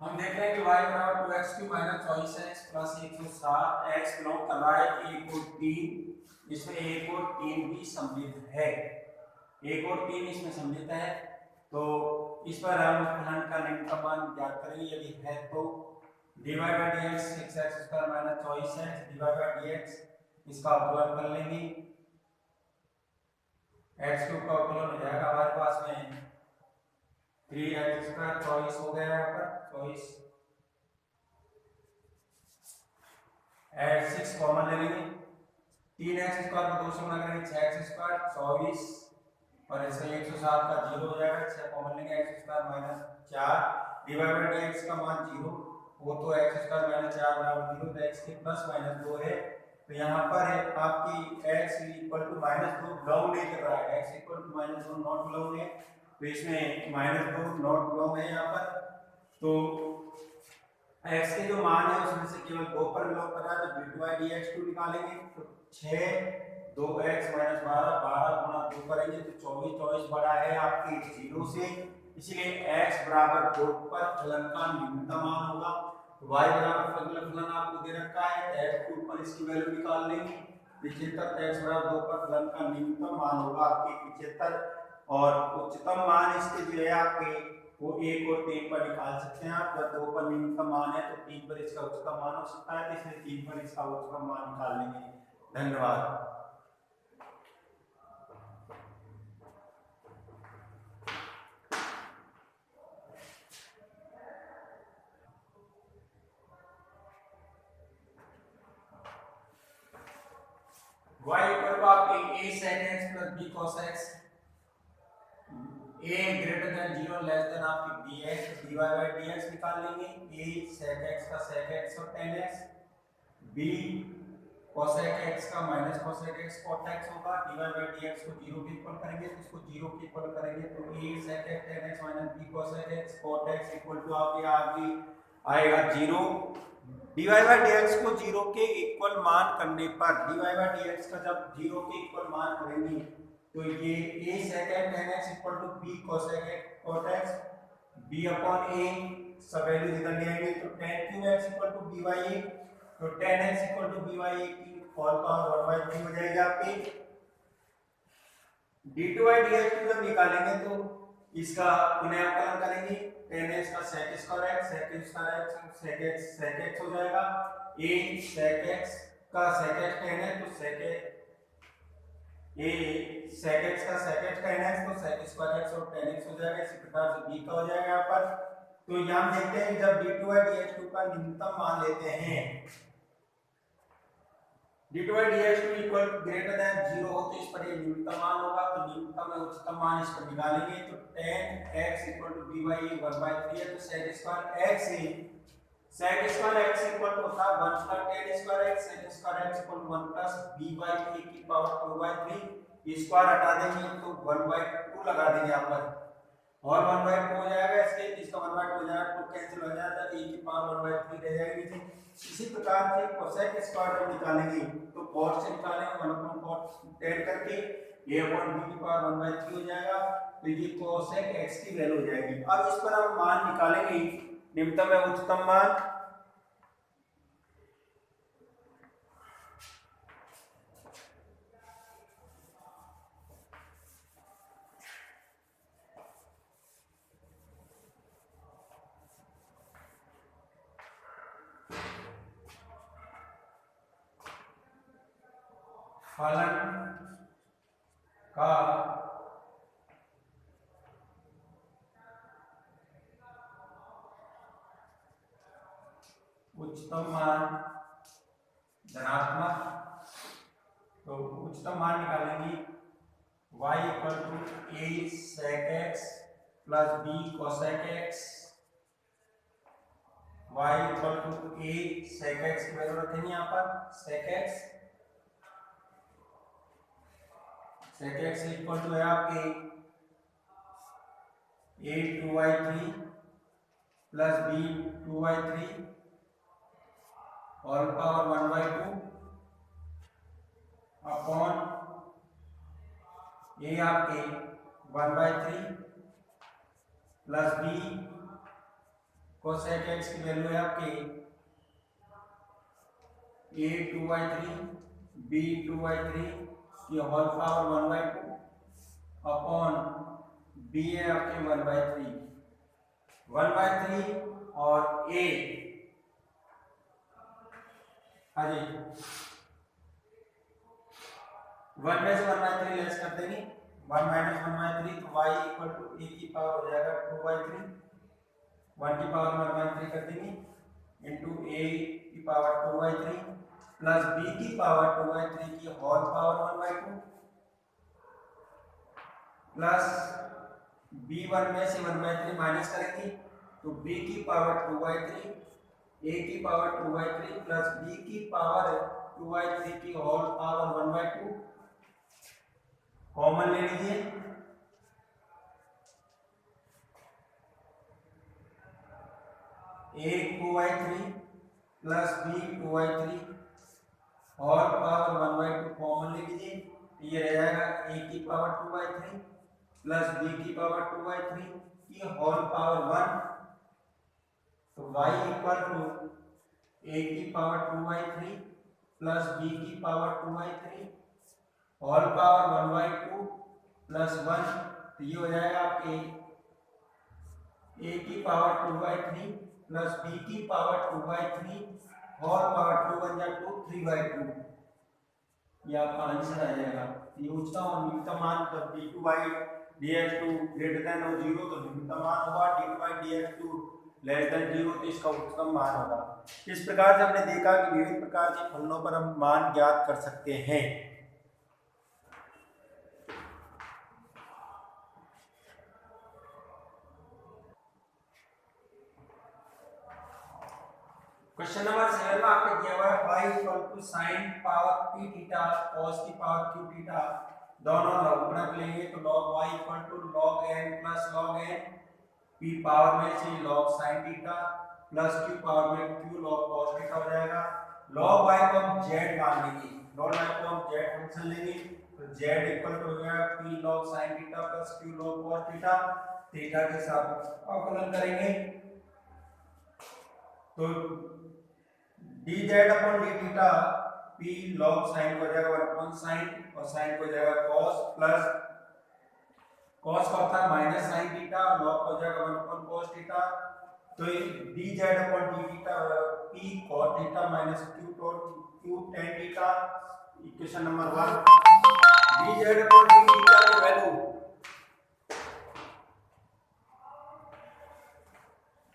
हम देख रहे हैं कि y बराबर 2x³ minus 24x plus 107 x belong कर रहा है 1 और 3। इसमें 1 और 3 भी सम्मिलित है, 1 और 3 इसमें सम्मिलित है। तो इस पर हम फलन का न्यूनतम मान ज्ञात करेंगे। यदि है तो dy by dx 6x² minus 24x dy by dx इसका अवकलन कर लेंगे। x³ का अवकलन हो जाएगा हमारे पास में 3x² 24 हो गया यहाँ पर 24 6 कॉमन ले लेंगे। 3x² को 2 से गुणा करेंगे 6x² 24 और इसका 107 का 0 हो जाएगा। 6 कॉमन लेंगे x² minus 4 divide by dx का मान 0 वो तो x² माइनस 4 बराबर 0 तो x के प्लस माइनस 2 है। तो यहाँ पर है आपकी x equal to minus 2 belong नहीं कर रहा है, x equal to minus 2 not belong है। तो इसमें माइनस 2 नॉट बिलोंग है यहाँ पर। तो x के जो मान है उसमें से केवल 2 पर बिलोंग कर रहा है तो dy dx2 निकालेंगे। तो 6 2x माइनस 12 12 गुणा 2 करेंगे तो 24 24 बड़ा है आपके 0 से, इसलिए x बराबर 2 पर फलन का न्यूनतम मान होगा। तो y बराबर फलन आपको दे रखा है, x के ऊपर इसकी वैल्यू निकाल लेंगे। 75 x बराबर 2 पर फलन का न्यूनतम मान होगा आपके 75 और उच्चतम मान इसके जो है आपके वो 1 और 3 पर निकाल सकते हैं आप। जब 2 पर न्यूनतम मान है तो 3 पर इसका उच्चतम मान हो सकता है, इसलिए 3 पर इसका उच्चतम मान निकाल लेंगे। धन्यवाद। y इक्वल टू आपके a sec x plus b cos x, a greater than 0 less than आपकी dx dy by dx निकाल लेंगे। a sec x का sec x और tan x, b cosec x का minus cosec x cot x होगा। dy by dx को 0 के equal करेंगे तो इसको 0 के इक्वल करेंगे तो a sec x tan x minus b cosec x cot x equal to आपके आएगा 0। dy by dx को 0 के इक्वल मान करने पर dy by dx का जब 0 के इक्वल मान करेंगे तो ये a sec x tan x equal to b cosec x cot x b upon a सब वैल्यू इधर ले आएंगे तो tan cube x equal to b by a तो tan x equal to b by a की whole power 1/3 हो जाएगी आपकी। d2 by dx को जब निकालेंगे तो इसका पुनः अवकलन करेंगे। tan x का sec square x sec square x sec x sec x हो जाएगा। a sec x का sec x tan है तो sec a sec x का sec x tan x तो sec स्क्वायर x और tan x हो जाएगा। इसी प्रकार से b का हो जाएगा यहाँ पर। तो यहाँ हम देखते हैं जब d2 by dx2 का न्यूनतम मान लेते हैं d2 by dx2 equal greater than 0 हो तो इस पर ये न्यूनतम मान होगा। तो न्यूनतम में उच्चतम मान इस पर निकालेंगे तो tan x equal to b by a 1/3 है तो sec स्क्वायर x है sec square x equal to होता है 1 plus tan square x sec square x equal to 1 plus b by a की पावर 2/3 स्क्वायर हटा देंगे तो 1/2 लगा देंगे यहाँ पर और 1/2 हो जाएगा। इसका 1/2 हो जाएगा तो कैंसिल हो जाएगा तो a की पावर 1/3 रह जाएगी। इसी प्रकार से cosec स्क्वायर जब निकालेंगे तो cot से निकालेंगे 1 upon cot tan करके a upon b की पावर 1/3 हो जाएगा। तो ये cosec x की वैल्यू हो जाएगी। अब इस पर हम मान निकालेंगे निम्नतम एवं उच्चतम मान। फलन का उच्चतम मान धनात्मक, तो उच्चतम मान निकालेंगे y equal to a sec x plus b cosec x, y equal to a sec x की वैल्यू रखेंगे यहाँ पर sec x इक्वल टू है आपके a 2/3 plus b 2/3 all power 1/2 upon a आपके 1/3 प्लस b कोसेक एक्स की value है आपकी a2/3 b2/3 की होल पावर 1/2 अपॉन b है आपके 1/3 और a हाँ जी 1 में से 1/3 लेस कर देंगे 1 माइनस 1/3 तो y इक्वल टू a की पावर हो जाएगा 2/3 1 की पावर में 1/3 कर देंगे इंटू a की पावर 2/3 प्लस b की पावर 2/3 की होल पावर 1/2 प्लस b1 में से 1/3 माइनस करेंगे तो b की पावर 2/3 a की पावर 2/3 प्लस b की पावर 2/3 की होल पावर 1/2 कॉमन ले लीजिए a 2/3 plus b 2/3 whole power 1/2 common ले लीजिए ये रह जाएगा a की पावर 2/3 प्लस b की पावर 2/3 की होल पावर 1 तो y इक्वल टू a की पावर 2/3 प्लस b की पावर 2/3 होल पावर 1/2 प्लस 1 तो ये हो जाएगा आपके a की पावर 2/3 प्लस b की पावर 2/3 होल पावर 2 बन जाए 2 3/2 ये आपका आंसर आ जाएगा। ये उच्चतम और न्यूनतम मान जब d2/dx2 ग्रेटर देन और 0 तो न्यूनतम मान होगा d2/dx2 लेस देन 0 तो इसका उच्चतम मान होगा। इस प्रकार से हमने देखा कि विभिन्न प्रकार के फलनों पर हम मान ज्ञात कर सकते हैं। क्वेश्चन नंबर 7 में आपको दिया हुआ है y equal to sin power p theta cos की पावर q थीटा दोनों लघुगणक लेंगे तो log y equal to log n plus log n p power में से log sin theta plus q power में q log cos थीटा हो जाएगा। log y को हम z मान लेंगे log y को हम z फंक्शन लेंगे तो z इक्वल टू हो जाएगा p log sin theta plus q log cos theta theta के साथ अवकलन करेंगे तो dz upon d theta p log sin को हो जाएगा 1 अपॉन sin और sin को हो जाएगा cos प्लस cos का होता है माइनस sin थीटा और log को हो जाएगा 1 अपॉन cos थीटा तो dz upon d theta p cos theta minus q tan theta equation number 1 dz upon d theta की value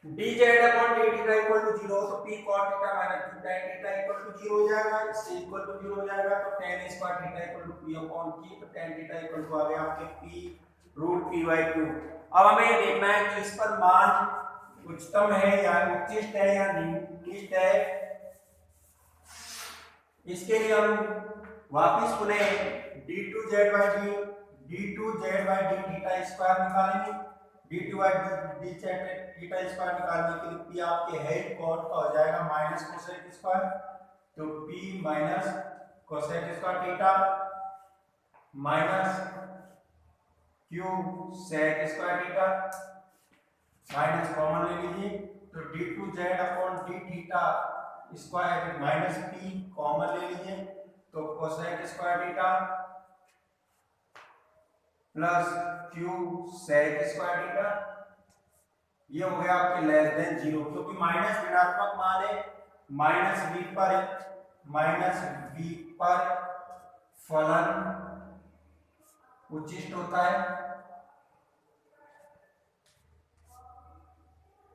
dz upon d theta equal to 0 तो p cos theta minus q tan theta equal to 0 हो जाएगा इससे equal to 0 हो जाएगा तो tan square theta equal to p upon q तो tan theta equal to आ गया आपके p रूट p/q। अब हमें ये देखना है कि इस पर मान उच्चतम है या उच्चिष्ट है या निम्नलिखित है। इसके लिए हम वापस पुनः d2z/d थीटा स्क्वायर निकालेंगे d2/d थीटा स्क्वायर निकालने के लिए p आपके है cos का हो जाएगा माइनस कोसेक स्क्वायर तो p minus cosec square theta minus q sec square theta minus common ले लीजिए तो d2z upon d theta square minus p common ले लीजिए तो cosec square theta plus q sec square theta ये हो गया आपके लेस देन 0 क्योंकि माइनस ऋणात्मक मान है माइनस v पर फलन उच्चिष्ट होता है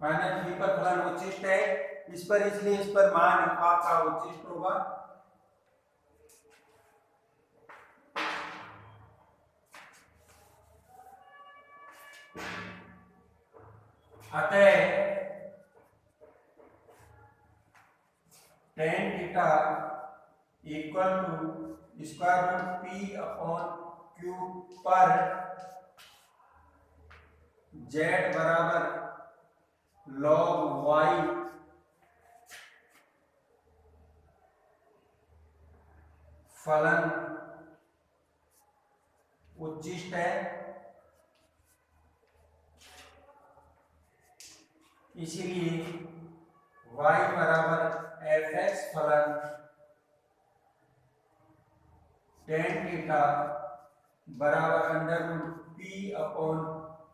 माइनस v पर फलन उच्चिष्ट है इस पर इसलिए इस पर मान आपका उच्चिष्ट होगा अतः tan theta equal to square root p upon q पर z बराबर log y फलन उच्चिष्ट है इसीलिए y बराबर एफ एक्स फलन टेन थीटा बराबर under root P upon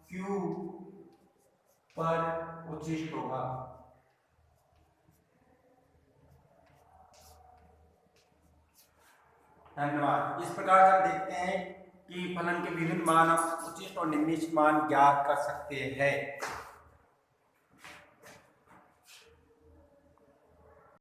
Q पर उचित होगा। धन्यवाद। इस प्रकार से हम देखते हैं कि फलन के विभिन्न मान, उचित और निम्नलिखित मान ज्ञात कर सकते हैं।